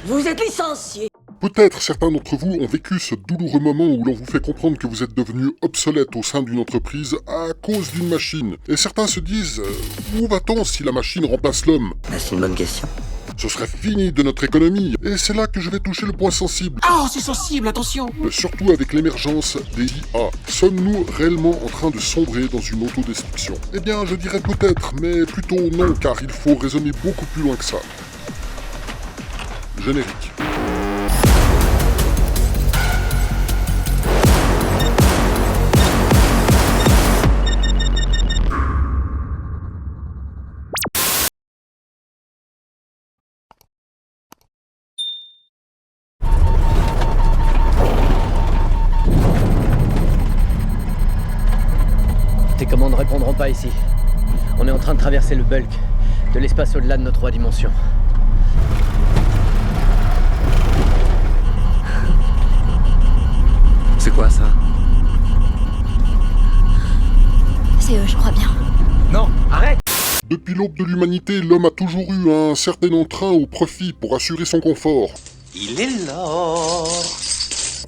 Vous êtes licencié. Peut-être certains d'entre vous ont vécu ce douloureux moment où l'on vous fait comprendre que vous êtes devenu obsolète au sein d'une entreprise à cause d'une machine. Et certains se disent où va-t-on si la machine remplace l'homme? C'est une bonne question. Ce serait fini de notre économie. Et c'est là que je vais toucher le point sensible. Oh, c'est sensible, attention! Surtout avec l'émergence des IA. Sommes-nous réellement en train de sombrer dans une autodestruction? Eh bien, je dirais peut-être, mais plutôt non, car il faut raisonner beaucoup plus loin que ça. Générique. Tes commandes ne répondront pas ici. On est en train de traverser le bulk de l'espace au-delà de nos 3 dimensions. C'est quoi ça? C'est eux, je crois bien. Non, arrête! Depuis l'aube de l'humanité, l'homme a toujours eu un certain entrain au profit pour assurer son confort. Il est l'or.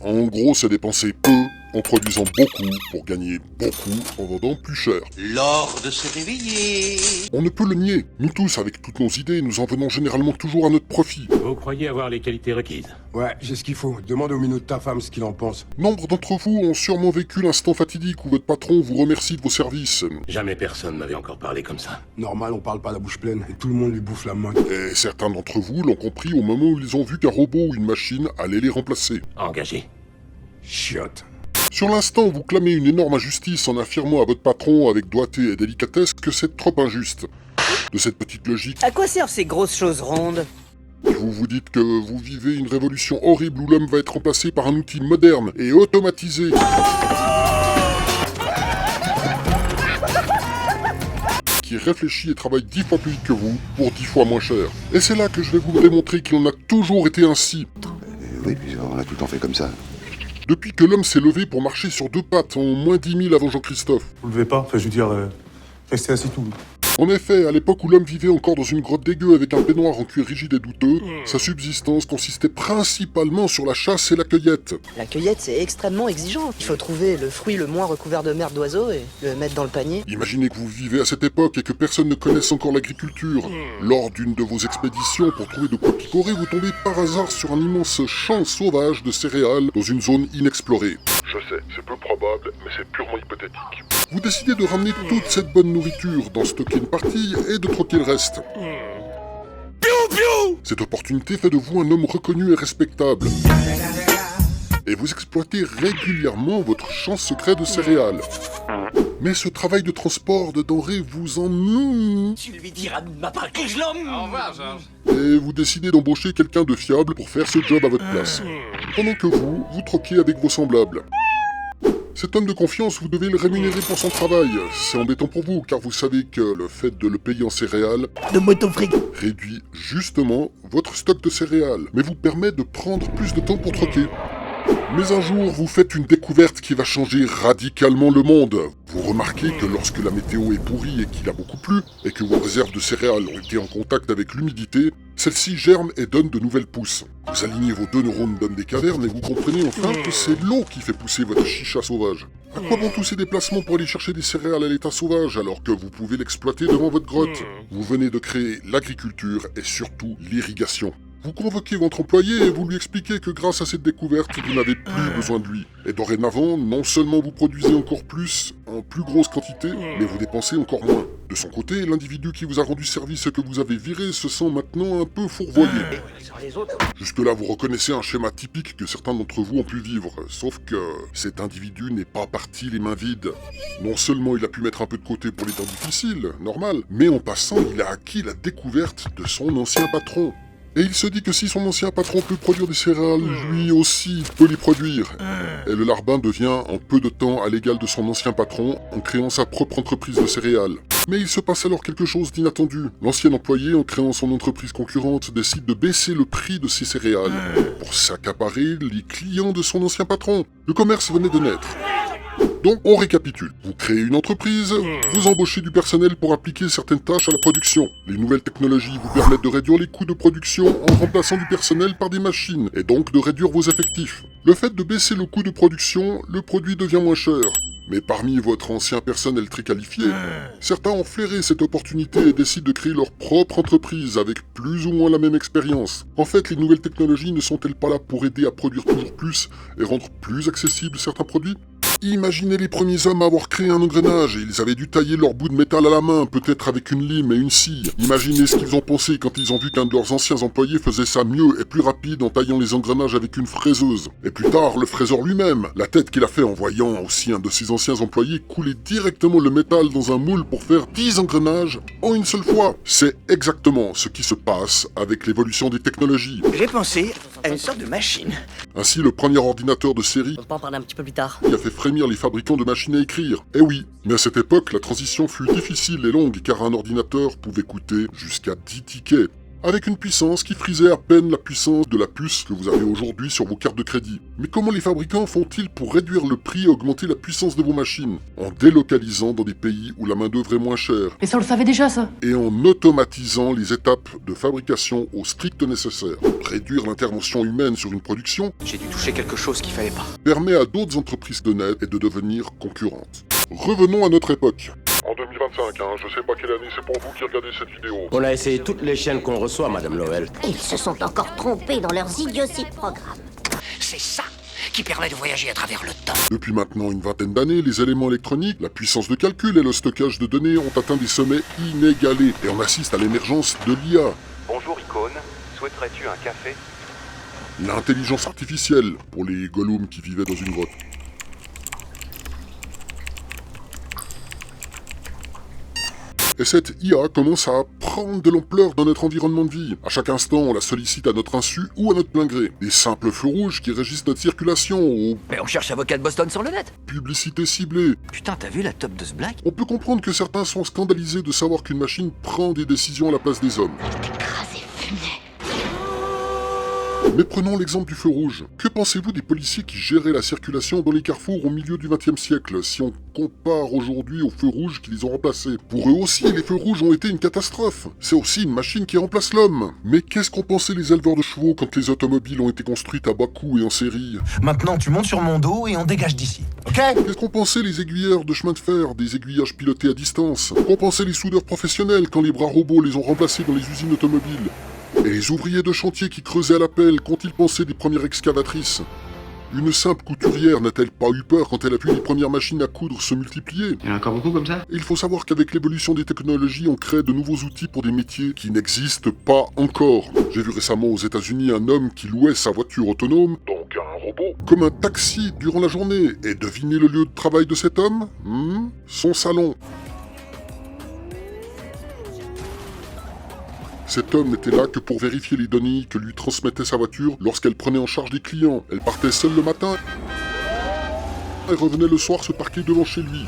En gros, c'est dépenser peu en produisant beaucoup pour gagner beaucoup en vendant plus cher. L'or de se réveiller. On ne peut le nier. Nous tous, avec toutes nos idées, nous en venons généralement toujours à notre profit. Vous croyez avoir les qualités requises? Ouais, j'ai ce qu'il faut. Demande au minot de ta femme ce qu'il en pense. Nombre d'entre vous ont sûrement vécu l'instant fatidique où votre patron vous remercie de vos services. Jamais personne m'avait encore parlé comme ça. Normal, on parle pas la bouche pleine et tout le monde lui bouffe la main. Et certains d'entre vous l'ont compris au moment où ils ont vu qu'un robot ou une machine allait les remplacer. Engagé. Chiotte. Sur l'instant, vous clamez une énorme injustice en affirmant à votre patron avec doigté et délicatesse que c'est trop injuste. De cette petite logique, À quoi servent ces grosses choses rondes? vous vous dites que vous vivez une révolution horrible où l'homme va être remplacé par un outil moderne et automatisé. Qui réfléchit et travaille 10 fois plus vite que vous pour 10 fois moins cher. Et c'est là que je vais vous démontrer qu'il en a toujours été ainsi. Oui, puis on a tout le temps fait comme ça. Depuis que l'homme s'est levé pour marcher sur 2 pattes en moins 10 000 avant Jean-Christophe. Vous levez pas, enfin je veux dire, restez assis tout. En effet, à l'époque où l'homme vivait encore dans une grotte dégueu avec un peignoir en cuir rigide et douteux, sa subsistance consistait principalement sur la chasse et la cueillette. La cueillette, c'est extrêmement exigeant. Il faut trouver le fruit le moins recouvert de merde d'oiseaux et le mettre dans le panier. Imaginez que vous vivez à cette époque et que personne ne connaisse encore l'agriculture. Lors d'une de vos expéditions pour trouver de quoi picorer, vous tombez par hasard sur un immense champ sauvage de céréales dans une zone inexplorée. Je sais, c'est peu probable, mais c'est purement hypothétique. Vous décidez de ramener toute cette bonne nourriture, d'en stocker une partie et de troquer le reste. Cette opportunité fait de vous un homme reconnu et respectable. Et vous exploitez régulièrement votre champ secret de céréales. Mais ce travail de transport de denrées vous ennuie. Tu lui diras de ma part que je l'emmène. Au revoir, Georges. Et vous décidez d'embaucher quelqu'un de fiable pour faire ce job à votre place. Pendant que vous troquez avec vos semblables. Cet homme de confiance, vous devez le rémunérer pour son travail. C'est embêtant pour vous, car vous savez que le fait de le payer en céréales Donne-moi ton fric. réduit justement votre stock de céréales, mais vous permet de prendre plus de temps pour troquer. Mais un jour, vous faites une découverte qui va changer radicalement le monde. Vous remarquez que lorsque la météo est pourrie et qu'il a beaucoup plu, et que vos réserves de céréales ont été en contact avec l'humidité, celles-ci germent et donnent de nouvelles pousses. Vous alignez vos 2 neurones d'homme des cavernes et vous comprenez enfin que c'est l'eau qui fait pousser votre chicha sauvage. À quoi vont tous ces déplacements pour aller chercher des céréales à l'état sauvage alors que vous pouvez l'exploiter devant votre grotte? Vous venez de créer l'agriculture et surtout l'irrigation. Vous convoquez votre employé et vous lui expliquez que grâce à cette découverte, vous n'avez plus besoin de lui. Et dorénavant, non seulement vous produisez encore plus, en plus grosse quantité, mais vous dépensez encore moins. De son côté, l'individu qui vous a rendu service et que vous avez viré se sent maintenant un peu fourvoyé. Jusque-là, vous reconnaissez un schéma typique que certains d'entre vous ont pu vivre, sauf que cet individu n'est pas parti les mains vides. Non seulement il a pu mettre un peu de côté pour les temps difficiles, normal, mais en passant, il a acquis la découverte de son ancien patron. Et il se dit que si son ancien patron peut produire des céréales, lui aussi peut les produire. Et le larbin devient en peu de temps à l'égal de son ancien patron en créant sa propre entreprise de céréales. Mais il se passe alors quelque chose d'inattendu. L'ancien employé, en créant son entreprise concurrente, décide de baisser le prix de ses céréales pour s'accaparer les clients de son ancien patron. Le commerce venait de naître. Donc, on récapitule. Vous créez une entreprise, vous embauchez du personnel pour appliquer certaines tâches à la production. Les nouvelles technologies vous permettent de réduire les coûts de production en remplaçant du personnel par des machines, et donc de réduire vos effectifs. Le fait de baisser le coût de production, le produit devient moins cher. Mais parmi votre ancien personnel très qualifié, certains ont flairé cette opportunité et décident de créer leur propre entreprise avec plus ou moins la même expérience. En fait, les nouvelles technologies ne sont-elles pas là pour aider à produire toujours plus et rendre plus accessibles certains produits ? Imaginez les premiers hommes à avoir créé un engrenage et ils avaient dû tailler leur bout de métal à la main, peut-être avec une lime et une scie. Imaginez ce qu'ils ont pensé quand ils ont vu qu'un de leurs anciens employés faisait ça mieux et plus rapide en taillant les engrenages avec une fraiseuse. Et plus tard, le fraiseur lui-même, la tête qu'il a fait en voyant aussi un de ses anciens employés couler directement le métal dans un moule pour faire 10 engrenages en une seule fois. C'est exactement ce qui se passe avec l'évolution des technologies. J'ai pensé à une sorte de machine. Ainsi, le premier ordinateur de série On peut en parler un petit peu plus tard. qui a fait frémir les fabricants de machines à écrire. Eh oui, mais à cette époque, la transition fut difficile et longue car un ordinateur pouvait coûter jusqu'à 10 tickets, avec une puissance qui frisait à peine la puissance de la puce que vous avez aujourd'hui sur vos cartes de crédit. Mais comment les fabricants font-ils pour réduire le prix et augmenter la puissance de vos machines ? En délocalisant dans des pays où la main-d'œuvre est moins chère. Mais ça, on le savait déjà, ça. Et en automatisant les étapes de fabrication au strict nécessaire. Réduire l'intervention humaine sur une production J'ai dû toucher quelque chose qu'il fallait pas. permet à d'autres entreprises de naître et de devenir concurrentes. Revenons à notre époque. En 2025, je sais pas quelle année c'est pour vous qui regardez cette vidéo. On a essayé toutes les chaînes qu'on reçoit, Madame Lovell. Ils se sont encore trompés dans leurs idioties de programme. C'est ça qui permet de voyager à travers le temps. Depuis maintenant une vingtaine d'années, les éléments électroniques, la puissance de calcul et le stockage de données ont atteint des sommets inégalés et on assiste à l'émergence de l'IA. Bonjour Icône, souhaiterais-tu un café ? L'intelligence artificielle, pour les golems qui vivaient dans une grotte. Et cette IA commence à prendre de l'ampleur dans notre environnement de vie. À chaque instant, on la sollicite à notre insu ou à notre plein gré. Des simples feux rouges qui régissent notre circulation aux Mais on cherche avocat de Boston sur le net. publicités ciblées. Putain, t'as vu la top de ce black? On peut comprendre que certains sont scandalisés de savoir qu'une machine prend des décisions à la place des hommes. Écrasé, fumet. Mais prenons l'exemple du feu rouge. Que pensez-vous des policiers qui géraient la circulation dans les carrefours au milieu du XXe siècle, si on compare aujourd'hui aux feux rouges qui les ont remplacés? Pour eux aussi, les feux rouges ont été une catastrophe. C'est aussi une machine qui remplace l'homme. Mais qu'est-ce qu'ont pensé les éleveurs de chevaux quand les automobiles ont été construites à bas coût et en série? Maintenant, tu montes sur mon dos et on dégage d'ici. Ok? Qu'est-ce qu'ont pensé les aiguilleurs de chemin de fer, des aiguillages pilotés à distance? Qu'ont pensé les soudeurs professionnels quand les bras robots les ont remplacés dans les usines automobiles? Et les ouvriers de chantier qui creusaient à la pelle, qu'ont-ils pensé des premières excavatrices? Une simple couturière n'a-t-elle pas eu peur quand elle a vu les premières machines à coudre se multiplier? Il y en a encore beaucoup comme ça ? Il faut savoir qu'avec l'évolution des technologies, on crée de nouveaux outils pour des métiers qui n'existent pas encore. J'ai vu récemment aux États-Unis un homme qui louait sa voiture autonome, donc un robot, comme un taxi durant la journée. Et devinez le lieu de travail de cet homme? Son salon. Cet homme n'était là que pour vérifier les données que lui transmettait sa voiture lorsqu'elle prenait en charge des clients. Elle partait seule le matin et revenait le soir se parquer devant chez lui.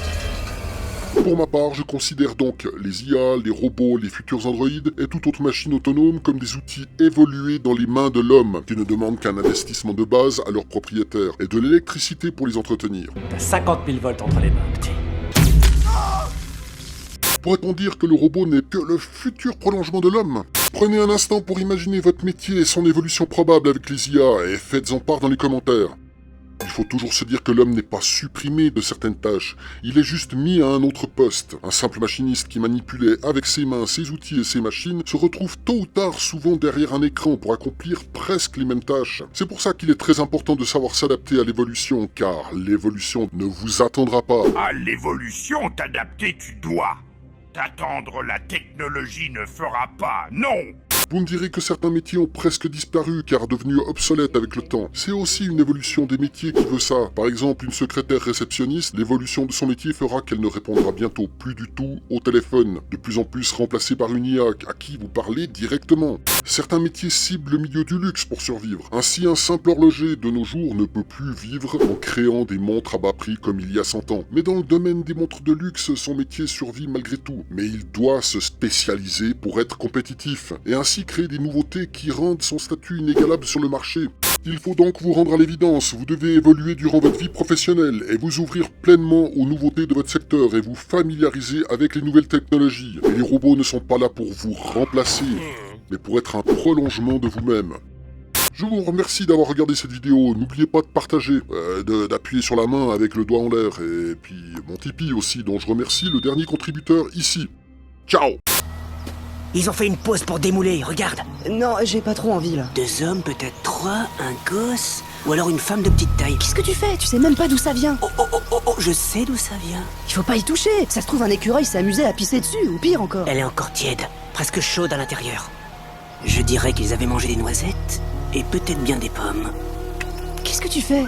Pour ma part, je considère donc les IA, les robots, les futurs androïdes et toute autre machine autonome comme des outils évolués dans les mains de l'homme, qui ne demandent qu'un investissement de base à leurs propriétaires et de l'électricité pour les entretenir. T'as 50 000 volts entre les mains, petit. Pourrait-on dire que le robot n'est que le futur prolongement de l'homme? Prenez un instant pour imaginer votre métier et son évolution probable avec les IA et faites-en part dans les commentaires. Il faut toujours se dire que l'homme n'est pas supprimé de certaines tâches, il est juste mis à un autre poste. Un simple machiniste qui manipulait avec ses mains, ses outils et ses machines se retrouve tôt ou tard souvent derrière un écran pour accomplir presque les mêmes tâches. C'est pour ça qu'il est très important de savoir s'adapter à l'évolution, car l'évolution ne vous attendra pas. À l'évolution, t'adapter tu dois. T'attendre la technologie ne fera pas, non! Vous me direz que certains métiers ont presque disparu car devenus obsolètes avec le temps. C'est aussi une évolution des métiers qui veut ça. Par exemple, une secrétaire réceptionniste, l'évolution de son métier fera qu'elle ne répondra bientôt plus du tout au téléphone, de plus en plus remplacée par une IA à qui vous parlez directement. Certains métiers ciblent le milieu du luxe pour survivre. Ainsi, un simple horloger de nos jours ne peut plus vivre en créant des montres à bas prix comme il y a 100 ans. Mais dans le domaine des montres de luxe, son métier survit malgré tout. Mais il doit se spécialiser pour être compétitif, et ainsi créer des nouveautés qui rendent son statut inégalable sur le marché. Il faut donc vous rendre à l'évidence, vous devez évoluer durant votre vie professionnelle et vous ouvrir pleinement aux nouveautés de votre secteur et vous familiariser avec les nouvelles technologies. Et les robots ne sont pas là pour vous remplacer, mais pour être un prolongement de vous-même. Je vous remercie d'avoir regardé cette vidéo, n'oubliez pas de partager, d'appuyer sur la main avec le doigt en l'air, et puis mon Tipeee aussi, dont je remercie le dernier contributeur ici. Ciao! Ils ont fait une pause pour démouler, regarde. Non, j'ai pas trop envie là. 2 hommes, peut-être 3, un gosse, ou alors une femme de petite taille. Qu'est-ce que tu fais? Tu sais même pas d'où ça vient. Oh, je sais d'où ça vient. Il faut pas y toucher. Ça se trouve un écureuil s'est amusé à pisser dessus, ou pire encore. Elle est encore tiède, presque chaude à l'intérieur. Je dirais qu'ils avaient mangé des noisettes, et peut-être bien des pommes. Qu'est-ce que tu fais?